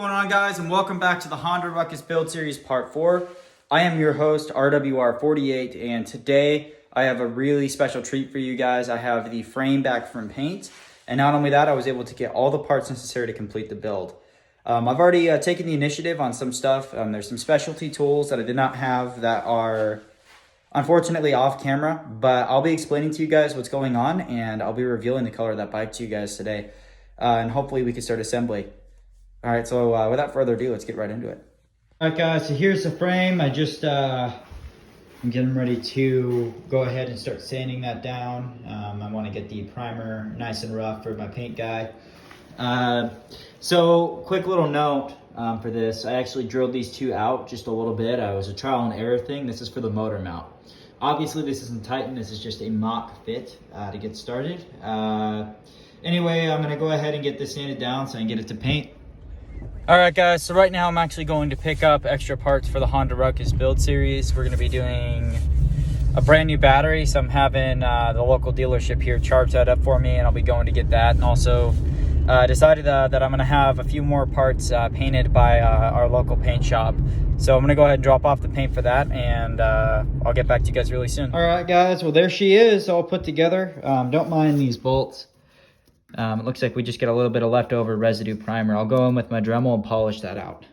going on, guys, and welcome back to the Honda Ruckus Build Series Part 4. I am your host, RWR48, and today I have a really special treat for you guys. I have the frame back from paint, and not only that, I was able to get all the parts necessary to complete the build. I've already taken the initiative on some stuff. There's some specialty tools that I did not have that are unfortunately off camera, but I'll be explaining to you guys what's going on, and I'll be revealing the color of that bike to you guys today, and hopefully we can start assembly. All right, so without further ado, let's get right into it. All right, guys, so here's the frame. I'm getting ready to go ahead and start sanding that down. I want to get the primer nice and rough for my paint guy. So quick little note for this. I actually drilled these two out just a little bit. It was a trial and error thing. This is for the motor mount. Obviously, this isn't Titan. This is just a mock fit to get started. Anyway, I'm going to go ahead and get this sanded down so I can get it to paint. All right, guys, so right now I'm actually going to pick up extra parts for the Honda Ruckus Build Series. We're going to be doing a brand new battery, so I'm having the local dealership here charge that up for me, and I'll be going to get that. And also decided that I'm going to have a few more parts painted by our local paint shop. So I'm going to go ahead and drop off the paint for that, and I'll get back to you guys really soon. All right, guys, well, there she is, all put together. Don't mind these bolts. It looks like we just get a little bit of leftover residue primer. I'll go in with my Dremel and polish that out.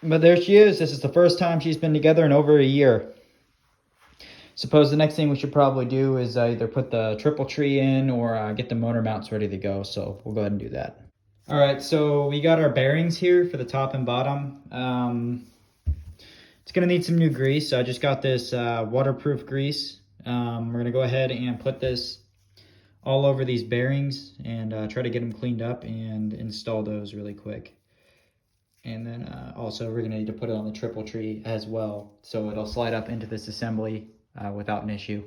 But there she is. This is the first time she's been together in over a year. Suppose the next thing we should probably do is either put the triple tree in or get the motor mounts ready to go. So we'll go ahead and do that. All right, so we got our bearings here for the top and bottom. It's gonna need some new grease. So I just got this waterproof grease. We're gonna go ahead and put this all over these bearings and try to get them cleaned up and install those really quick. And then also we're gonna need to put it on the triple tree as well, so it'll slide up into this assembly without an issue.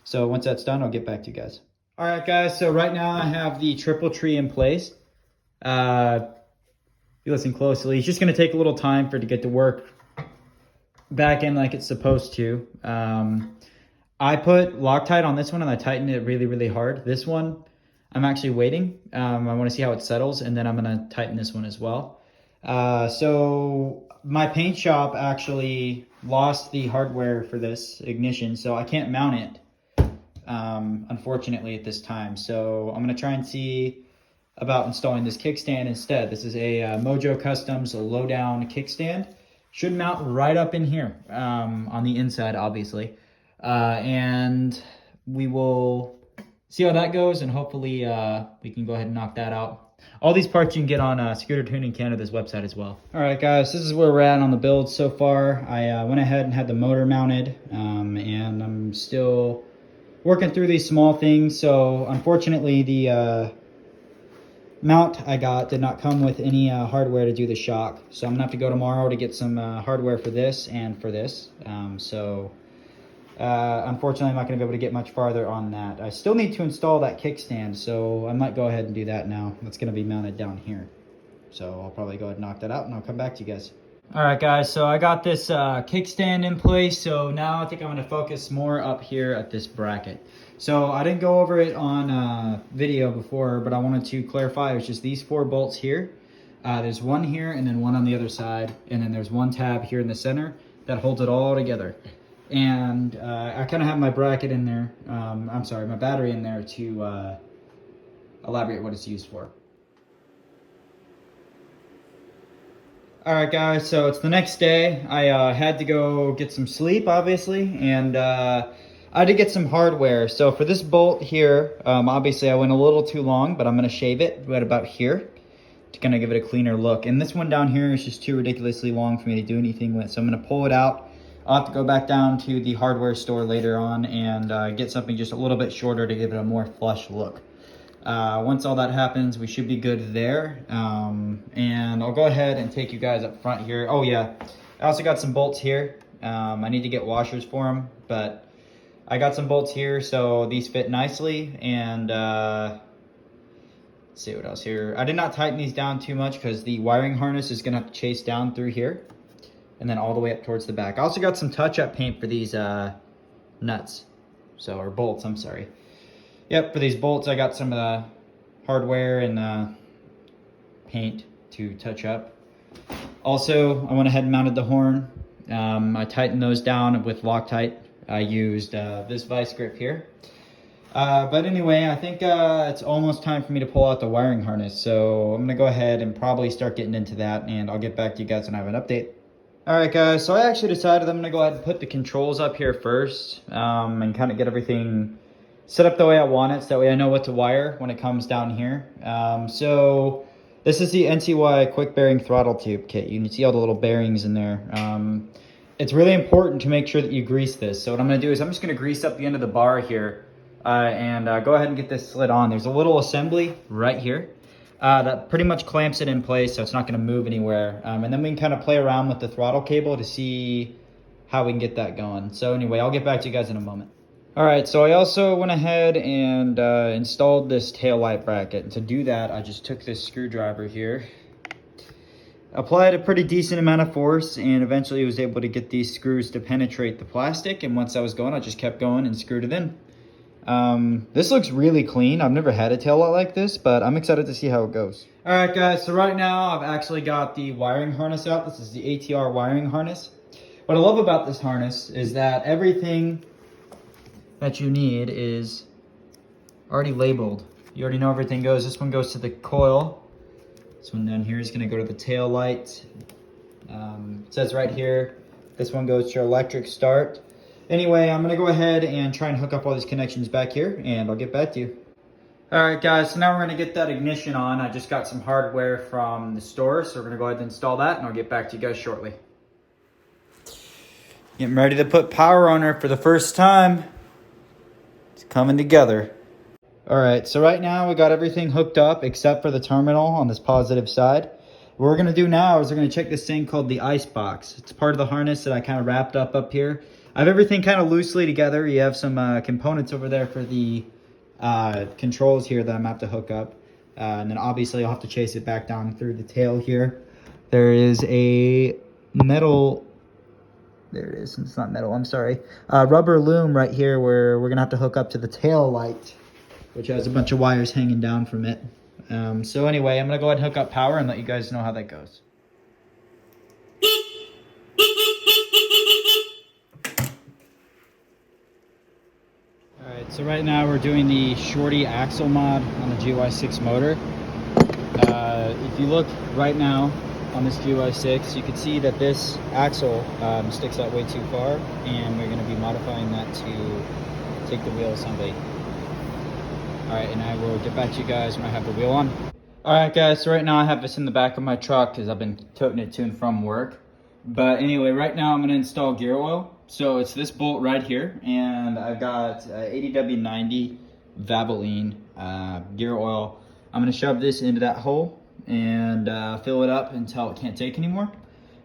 So once that's done, I'll get back to you guys. All right, guys, so right now I have the triple tree in place. You listen closely. It's just gonna take a little time for it to get to work back in like it's supposed to. I put Loctite on this one and I tightened it really, really hard. This one, I'm actually waiting. I want to see how it settles, and then I'm going to tighten this one as well. So my paint shop actually lost the hardware for this ignition, so I can't mount it, unfortunately, at this time. So I'm going to try and see about installing this kickstand instead. This is a Mojo Customs low-down kickstand. Should mount right up in here on the inside, obviously. And we will see how that goes, and hopefully we can go ahead and knock that out. All these parts you can get on Scooter Tuning Canada's website as well. All right, guys, this is where we're at on the build so far. I went ahead and had the motor mounted, and I'm still working through these small things. So unfortunately, the mount I got did not come with any hardware to do the shock. So I'm gonna have to go tomorrow to get some hardware for this and for this. Unfortunately, I'm not going to be able to get much farther on that. I still need to install that kickstand, so I might go ahead and do that now. That's going to be mounted down here. So I'll probably go ahead and knock that out, and I'll come back to you guys. All right, guys, so I got this kickstand in place, so now I think I'm going to focus more up here at this bracket. So I didn't go over it on video before, but I wanted to clarify. It's just these 4 bolts here. There's one here, and then one on the other side, and then there's one tab here in the center that holds it all together. And I kind of have my bracket in there, my battery in there to elaborate what it's used for. All right, guys, so it's the next day. I had to go get some sleep, obviously, and I had to get some hardware. So for this bolt here, obviously I went a little too long, but I'm going to shave it right about here to kind of give it a cleaner look. And this one down here is just too ridiculously long for me to do anything with, so I'm going to pull it out. I'll have to go back down to the hardware store later on and get something just a little bit shorter to give it a more flush look. Once all that happens, we should be good there. And I'll go ahead and take you guys up front here. Oh yeah, I also got some bolts here. I need to get washers for them, but I got some bolts here, so these fit nicely. And let's see what else here. I did not tighten these down too much because the wiring harness is gonna have to chase down through here and then all the way up towards the back. I also got some touch-up paint for these nuts, or bolts, I'm sorry. Yep, for these bolts, I got some of the hardware and paint to touch up. Also, I went ahead and mounted the horn. I tightened those down with Loctite. I used this vice grip here. But anyway, I think it's almost time for me to pull out the wiring harness. So I'm gonna go ahead and probably start getting into that, and I'll get back to you guys when I have an update. All right, guys, so I actually decided I'm gonna go ahead and put the controls up here first, and kind of get everything set up the way I want it, so that way I know what to wire when it comes down here. So this is the NCY quick bearing throttle tube kit. You can see all the little bearings in there. It's really important to make sure that you grease this. So what I'm gonna do is I'm just gonna grease up the end of the bar here, and go ahead and get this slid on. There's a little assembly right here that pretty much clamps it in place, so it's not going to move anywhere. And then we can kind of play around with the throttle cable to see how we can get that going. So anyway, I'll get back to you guys in a moment. All right, so I also went ahead and installed this tail light bracket. And to do that, I just took this screwdriver here, applied a pretty decent amount of force, and eventually was able to get these screws to penetrate the plastic. And once I was going, I just kept going and screwed it in. This looks really clean. I've never had a tail light like this, but I'm excited to see how it goes. All right, guys, so right now I've actually got the wiring harness out. This is the ATR wiring harness. What I love about this harness is that everything that you need is already labeled. You already know everything goes. This one goes to the coil. This one down here is going to go to the tail light. It says right here, this one goes to your electric start. Anyway, I'm going to go ahead and try and hook up all these connections back here, and I'll get back to you. All right, guys, so now we're going to get that ignition on. I just got some hardware from the store, so we're going to go ahead and install that, and I'll get back to you guys shortly. Getting ready to put power on her for the first time. It's coming together. All right, so right now we got everything hooked up except for the terminal on this positive side. What we're going to do now is we're going to check this thing called the ice box. It's part of the harness that I kind of wrapped up here. I have everything kind of loosely together. You have some components over there for the controls here that I'm going to have to hook up. And then obviously I'll have to chase it back down through the tail here. There is a metal, there it is, it's not metal, I'm sorry. Rubber loom right here where we're going to have to hook up to the tail light, which has a bunch of wires hanging down from it. So anyway, I'm going to go ahead and hook up power and let you guys know how that goes. Alright, so right now we're doing the shorty axle mod on the GY6 motor. If you look right now on this GY6, you can see that this axle sticks out way too far, and we're going to be modifying that to take the wheel assembly. Alright, and I will get back to you guys when I have the wheel on. Alright guys, so right now I have this in the back of my truck because I've been toting it to and from work. But anyway, right now I'm going to install gear oil. So it's this bolt right here, and I've got 80W90 Vaseline gear oil. I'm going to shove this into that hole and fill it up until it can't take anymore,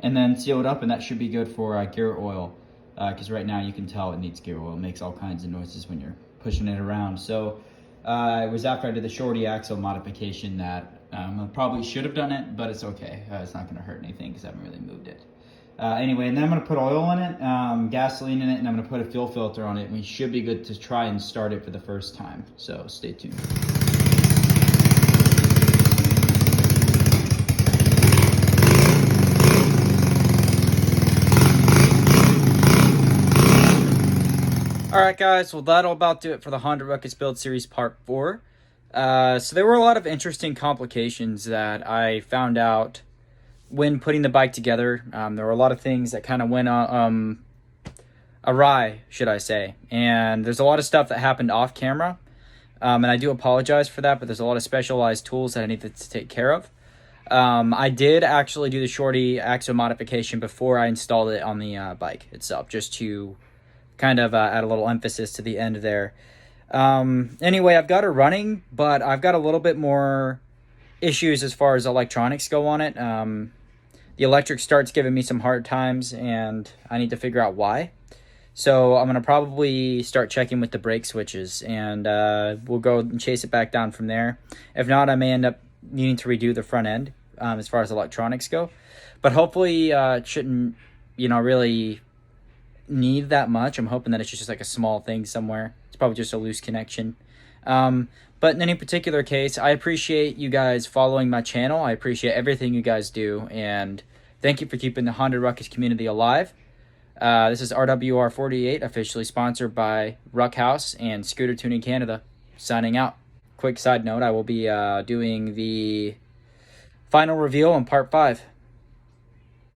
and then seal it up, and that should be good for gear oil. Because right now you can tell it needs gear oil. It makes all kinds of noises when you're pushing it around. So it was after I did the shorty axle modification that I probably should have done it, but it's okay. It's not going to hurt anything because I haven't really moved it. Anyway, and then I'm going to put oil in it, gasoline in it, and I'm going to put a fuel filter on it. And we should be good to try and start it for the first time. So stay tuned. Alright guys, well that'll about do it for the Honda Ruckus Build Series Part 4. So there were a lot of interesting complications that I found out when putting the bike together. There were a lot of things that kind of went awry, should I say. And there's a lot of stuff that happened off camera. And I do apologize for that, but there's a lot of specialized tools that I needed to take care of. I did actually do the shorty axle modification before I installed it on the bike itself, just to kind of add a little emphasis to the end there. Anyway, I've got it running, but I've got a little bit more issues as far as electronics go on it. The electric start's giving me some hard times, and I need to figure out why. So I'm going to probably start checking with the brake switches, and we'll go and chase it back down from there. If not, I may end up needing to redo the front end as far as electronics go. But hopefully it shouldn't, really need that much. I'm hoping that it's just like a small thing somewhere. It's probably just a loose connection. But But in any particular case, I appreciate you guys following my channel. I appreciate everything you guys do, and thank you for keeping the Honda Ruckus community alive. This is RWR48, officially sponsored by Ruckhouse and Scooter Tuning Canada, signing out. Quick side note, I will be doing the final reveal in part 5.